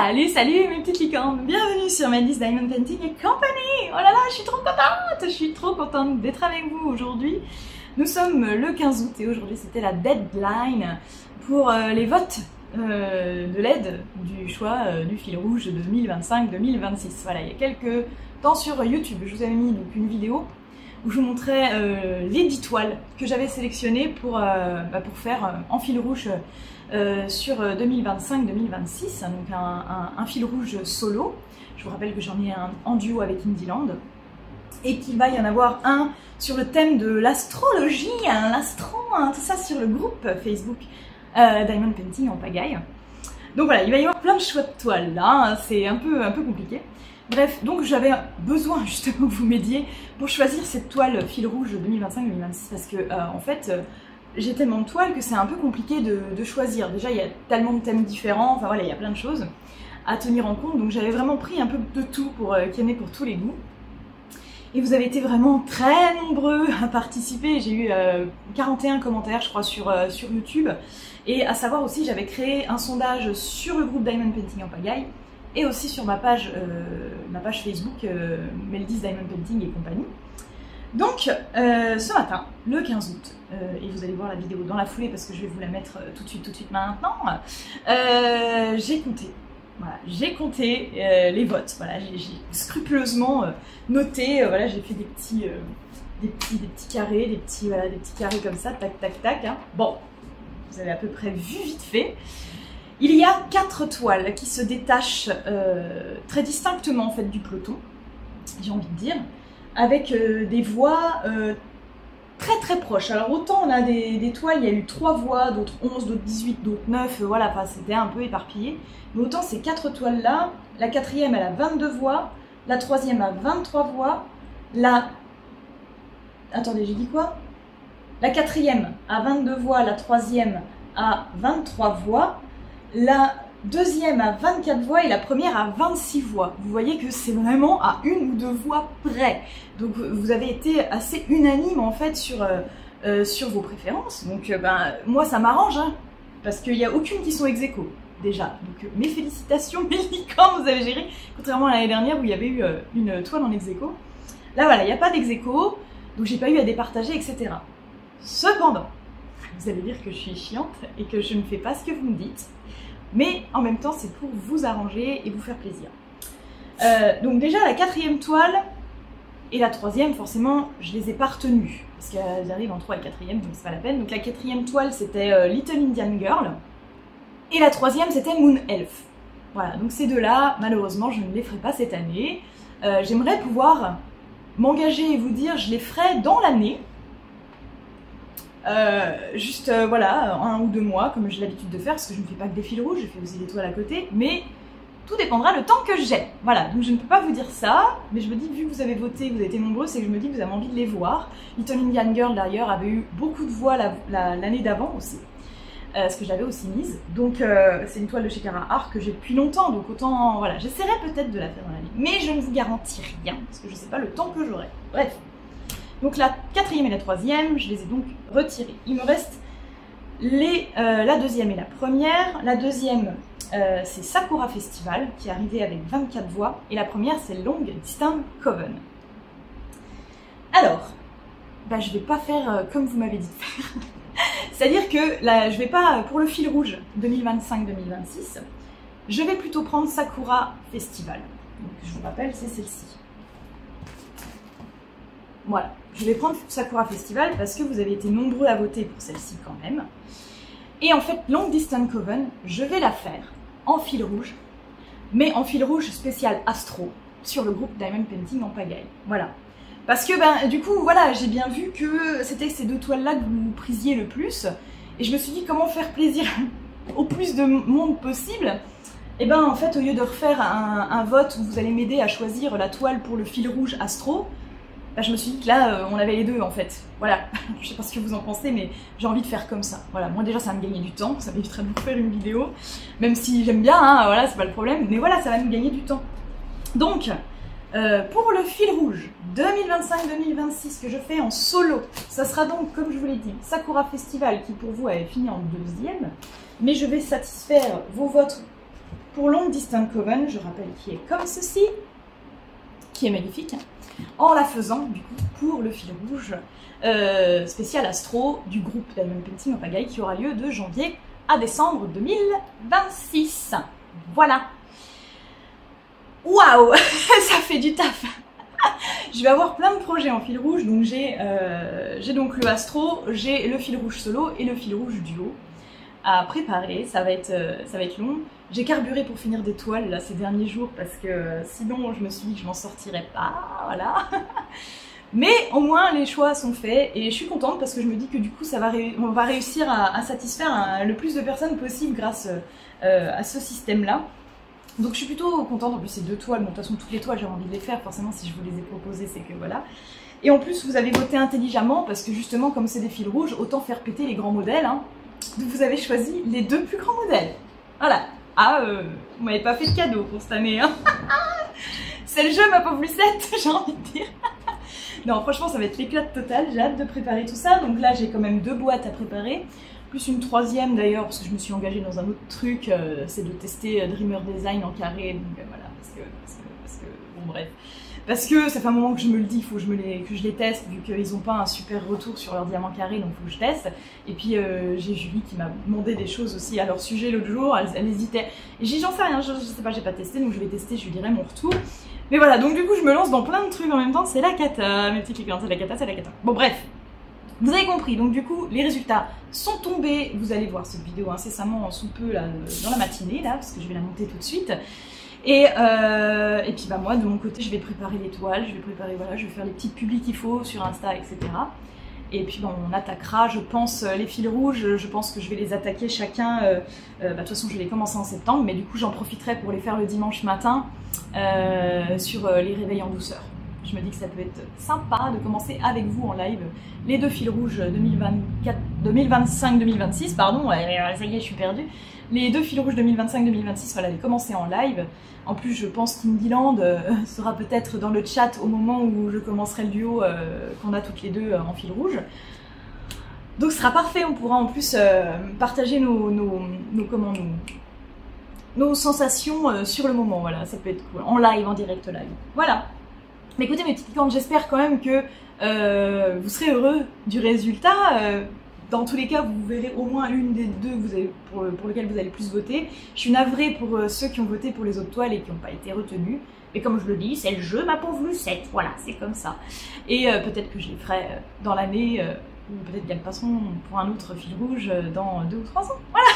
Salut mes petites licornes, bienvenue sur Meldy's Diamond Painting Company. Oh là là, je suis trop contente d'être avec vous aujourd'hui. Nous sommes le 15 août et aujourd'hui c'était la deadline pour les votes de l'aide du choix du fil rouge de 2025-2026. Voilà, il y a quelques temps sur YouTube, je vous avais mis donc une vidéo où je vous montrais les 10 toiles que j'avais sélectionnées pour faire en fil rouge sur 2025-2026, donc un fil rouge solo. Je vous rappelle que j'en ai un en duo avec Indieland et qu'il va y en avoir un sur le thème de l'astrologie, l'astro, tout ça sur le groupe Facebook Diamond Painting en pagaille. Donc voilà, il va y avoir plein de choix de toiles là, c'est un peu compliqué. Bref, donc j'avais besoin justement que vous m'aidiez pour choisir cette toile fil rouge 2025-2026 parce que en fait j'ai tellement de toiles que c'est un peu compliqué de choisir. Déjà il y a tellement de thèmes différents, enfin voilà, il y a plein de choses à tenir en compte, donc j'avais vraiment pris un peu de tout pour qu'il y en ait pour tous les goûts. Et vous avez été vraiment très nombreux à participer, j'ai eu 41 commentaires je crois sur YouTube. Et à savoir aussi, j'avais créé un sondage sur le groupe Diamond Painting en pagaille et aussi sur ma page Facebook Meldy's Diamond Painting et compagnie. Donc ce matin, le 15 août, et vous allez voir la vidéo dans la foulée parce que je vais vous la mettre tout de suite maintenant, j'ai compté. Voilà, j'ai compté les votes, voilà, j'ai scrupuleusement noté, voilà, j'ai fait des petits carrés, des petits carrés comme ça, tac tac tac, hein. Bon, vous avez à peu près vu vite fait. Il y a 4 toiles qui se détachent très distinctement en fait du peloton, j'ai envie de dire, avec des voix très proches. Alors autant on a des toiles, il y a eu 3 voix, d'autres 11, d'autres 18, d'autres 9, voilà, enfin, c'était un peu éparpillé. Mais autant ces 4 toiles là, la 4e elle a 22 voix, la 3e a 23 voix, attendez, j'ai dit quoi? La 4e a 22 voix, la 3e a 23 voix, la 2e a 24 voix et la première a 26 voix. Vous voyez que c'est vraiment à 1 ou 2 voix près. Donc vous avez été assez unanime en fait sur vos préférences. Donc moi ça m'arrange, hein, parce qu'il n'y a aucune qui sont ex aequo déjà. Donc mes félicitations, mes licornes, vous avez géré. Contrairement à l'année dernière où il y avait eu une toile en ex aequo. Là voilà, il n'y a pas d'ex aequo, donc j'ai pas eu à départager, etc. Cependant, vous allez dire que je suis chiante et que je ne fais pas ce que vous me dites. Mais en même temps, c'est pour vous arranger et vous faire plaisir. Donc déjà, la 4e toile et la 3e, forcément, je les ai pas retenues. Parce qu'elles arrivent en 3 et 4e, donc c'est pas la peine. Donc la 4e toile, c'était Little Indian Girl. Et la 3e, c'était Moon Elf. Voilà, donc ces deux-là, malheureusement, je ne les ferai pas cette année. J'aimerais pouvoir m'engager et vous dire, je les ferai dans l'année. Voilà, 1 ou 2 mois comme j'ai l'habitude de faire parce que je ne fais pas que des fils rouges, je fais aussi des toiles à côté, mais tout dépendra le temps que j'ai. Voilà, donc je ne peux pas vous dire ça, mais je me dis que vu que vous avez voté, que vous avez été nombreux, c'est que je me dis que vous avez envie de les voir. Little Indian Girl d'ailleurs avait eu beaucoup de voix l'année d'avant aussi, ce que j'avais aussi mise, donc c'est une toile de chez Cara Art que j'ai depuis longtemps, donc autant, voilà, j'essaierai peut-être de la faire dans la vie, mais je ne vous garantis rien, parce que je ne sais pas le temps que j'aurai. Bref. Donc la 4e et la 3e, je les ai donc retirées. Il me reste la 2e et la 1re. La 2e, c'est Sakura Festival, qui est arrivée avec 24 voix. Et la 1re, c'est Long Distance Coven. Alors, je vais pas faire comme vous m'avez dit de faire. C'est-à-dire que là, je vais pas, pour le fil rouge 2025-2026, je vais plutôt prendre Sakura Festival. Donc, je vous rappelle, c'est celle-ci. Voilà, je vais prendre Sakura Festival parce que vous avez été nombreux à voter pour celle-ci quand même. Et en fait, Long Distance Coven, je vais la faire en fil rouge, mais en fil rouge spécial astro sur le groupe Diamond Painting en pagaille. Voilà. Parce que du coup, voilà, j'ai bien vu que c'était ces 2 toiles-là que vous prisiez le plus. Et je me suis dit comment faire plaisir au plus de monde possible. Et en fait, au lieu de refaire un vote où vous allez m'aider à choisir la toile pour le fil rouge astro, je me suis dit que là, on avait les deux en fait. Voilà, je sais pas ce que vous en pensez, mais j'ai envie de faire comme ça. Voilà, moi déjà ça va me gagner du temps, ça m'éviterait de vous faire une vidéo, même si j'aime bien, hein, voilà, c'est pas le problème, mais voilà, ça va nous gagner du temps. Donc, pour le fil rouge 2025-2026 que je fais en solo, ça sera donc, comme je vous l'ai dit, Sakura Festival qui pour vous avait fini en 2e, mais je vais satisfaire vos votes pour Long Distance Coven, je rappelle qui est comme ceci, qui est magnifique, en la faisant du coup pour le fil rouge spécial astro du groupe Diamond Painting en pagaille qui aura lieu de janvier à décembre 2026. Voilà. Waouh, ça fait du taf. Je vais avoir plein de projets en fil rouge, donc j'ai donc le astro, j'ai le fil rouge solo et le fil rouge duo à préparer. Ça va être long. J'ai carburé pour finir des toiles là ces derniers jours parce que sinon je me suis dit que je m'en sortirais pas, voilà. Mais au moins les choix sont faits et je suis contente parce que je me dis que du coup on va réussir à satisfaire le plus de personnes possible grâce à ce système-là. Donc je suis plutôt contente, en plus c'est 2 toiles, bon de toute façon toutes les toiles j'ai envie de les faire, forcément si je vous les ai proposées c'est que voilà. Et en plus vous avez voté intelligemment parce que justement comme c'est des fils rouges, autant faire péter les grands modèles, hein. Donc vous avez choisi les 2 plus grands modèles. Voilà. Ah, vous m'avez pas fait de cadeau pour cette année, hein. C'est le jeu ma pauvre Lucette, j'ai envie de dire. Non franchement ça va être l'éclat total, j'ai hâte de préparer tout ça, donc là j'ai quand même 2 boîtes à préparer. Plus une 3e d'ailleurs, parce que je me suis engagée dans un autre truc, c'est de tester Dreamer Design en carré, donc voilà, parce que, bon bref. Parce que ça fait un moment que je me le dis, il faut que je les teste, vu qu'ils n'ont pas un super retour sur leur diamant carré, donc il faut que je teste. Et puis j'ai Julie qui m'a demandé des choses aussi à leur sujet l'autre jour, elle hésitait. Et j'ai dit j'en sais rien, je sais pas, j'ai pas testé, donc je vais tester, je lui dirai mon retour. Mais voilà, donc du coup je me lance dans plein de trucs en même temps, c'est la cata, mes petits clients, c'est la cata, c'est la cata. Bon bref. Vous avez compris, donc du coup, les résultats sont tombés. Vous allez voir cette vidéo incessamment sous peu là, dans la matinée, là, parce que je vais la monter tout de suite. Et puis bah moi, de mon côté, je vais préparer les toiles, je vais préparer, voilà, je vais faire les petites publis qu'il faut sur Insta, etc. Et puis bon, on attaquera, je pense, les fils rouges, je pense que je vais les attaquer chacun. De toute façon, je vais les commencer en septembre, mais du coup, j'en profiterai pour les faire le dimanche matin sur les réveils en douceur. Je me dis que ça peut être sympa de commencer avec vous en live les 2 fils rouges 2025-2026, pardon, ça y est, je suis perdue. Les 2 fils rouges 2025-2026, voilà, les commencer en live. En plus, je pense qu'Indieland sera peut-être dans le chat au moment où je commencerai le duo qu'on a toutes les 2 en fil rouge. Donc ce sera parfait, on pourra en plus partager nos sensations sur le moment, voilà, ça peut être cool, en live, en direct live. Voilà. Mais écoutez mes petites piquantes, j'espère quand même que vous serez heureux du résultat. Dans tous les cas, vous verrez au moins une des 2 pour lequel vous allez plus voter. Je suis navrée pour ceux qui ont voté pour les autres toiles et qui n'ont pas été retenus. Mais comme je le dis, c'est le jeu, ma pauvre Lucette. Voilà, c'est comme ça. Et peut-être que je les ferai dans l'année, ou peut-être qu'elles passeront pour un autre fil rouge dans 2 ou 3 ans. Voilà.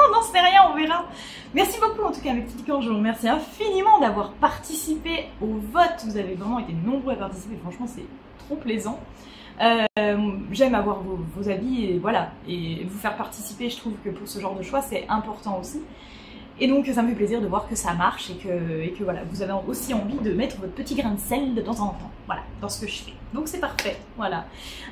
On n'en sait rien, on verra. Merci beaucoup en tout cas mes petits piquants, je vous remercie infiniment d'avoir participé au vote. Vous avez vraiment été nombreux à participer, franchement c'est trop plaisant. J'aime avoir vos avis et voilà, et vous faire participer, je trouve que pour ce genre de choix c'est important aussi. Et donc ça me fait plaisir de voir que ça marche et que voilà, vous avez aussi envie de mettre votre petit grain de sel de temps en temps, voilà, dans ce que je fais. Donc c'est parfait, voilà.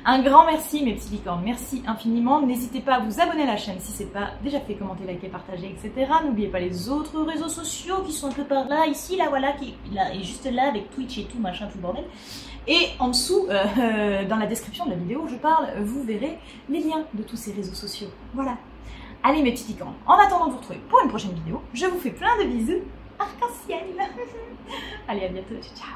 Un grand merci mes petits licornes, merci infiniment. N'hésitez pas à vous abonner à la chaîne si c'est pas déjà fait, commenter, liker, partager, etc. N'oubliez pas les autres réseaux sociaux qui sont un peu par là, ici, là, voilà, qui là, et juste là avec Twitch et tout, machin, tout le bordel. Et en dessous, dans la description de la vidéo où je parle, vous verrez les liens de tous ces réseaux sociaux, voilà. Allez mes petits licornes, en attendant de vous retrouver pour une prochaine vidéo, je vous fais plein de bisous arc-en-ciel. Allez, à bientôt, ciao.